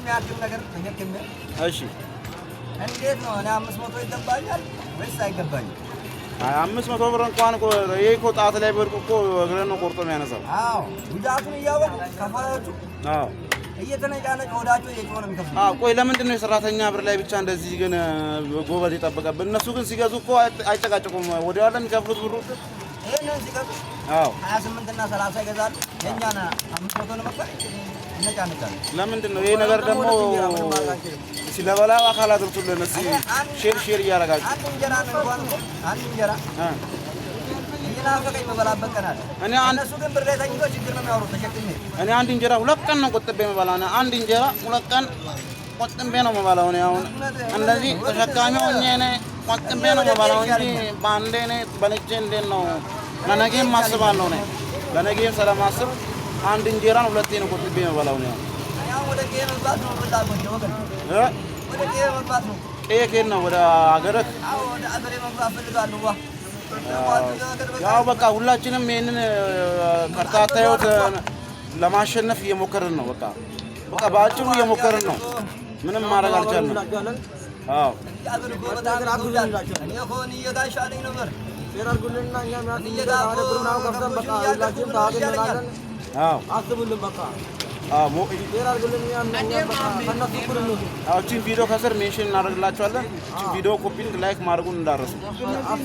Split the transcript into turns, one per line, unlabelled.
የሚያክል ነገር ተሸክሜ
እሺ
እንዴት ነው እኔ 500 ይገባኛል ወይስ አይገባኝም?
500 ብር እንኳን ይሄ እኮ ጣት ላይ ወድቆ እኮ እግረን ነው ቆርጦ የሚያነሳው።
አዎ ጉዳቱን እያወቁ ከፋዮቹ
አዎ
እየተነጫነጭ ወዳቸው እየጮህ ነው የሚከፍሉት።
ቆይ ለምንድን ነው የሰራተኛ ብር ላይ ብቻ እንደዚህ ግን ጎበዝ የጠበቀብን? እነሱ ግን ሲገዙ እኮ አይጨቃጨቁም። ወዲያው አይደል የሚከፍሉት ብሩ?
ይሄንን ሲገዙ 28 እና 30 ይገዛሉ። የእኛን 500 ለመክፈል ይነጫነጫሉ።
ለምንድን ነው ይሄ ነገር ደግሞ ሲለበላው አካል አድርቱልን እስኪ ሼር እያደረጋችሁ
አንድ እንጀራ ነው እንኳን አንድ እንጀራ እየናፈቀኝ የምበላበት ቀን አለ። እነሱ ግን ብር ላይ ተኝቶ ችግር ነው የሚያወሩት ተሸክሜ።
እኔ አንድ እንጀራ 2 ቀን ነው ቆጥቤ የምበላው። አንድ እንጀራ 2 ቀን ቆጥቤ ነው የምበላው። እኔ አሁን እንደዚህ ተሸካሚ ሆኜ እኔ ቆጥቤ ነው የምበላው እንጂ በአንዴ እኔ በልቼ እንዴት ነው ለነገም አስባለሁ። እኔ ለነገም ስለማስብ አንድ እንጀራን 2 ነው ቆጥቤ የምበላው ነው።
ወደ ቄ መግባት ነው ፍላጎት ነው ወገን ወደ ቄ መግባት ነው።
ቄ ነው ወደ አገርህ?
አዎ ወደ አገሬ መግባት ፈልጋለሁ።
ያው በቃ ሁላችንም ይሄንን ከርታታ ህይወት ለማሸነፍ እየሞከርን ነው። በቃ በአጭሩ እየሞከርን ነው። ምንም ማድረግ አልቻልንም። አዎ
አስቡልን በቃ
እቺን ቪዲዮ ከስር ሜንሽን እናደርግላችኋለን። እቺን ቪዲዮ ኮፒ ላይክ ማድረጉን እንዳረሱ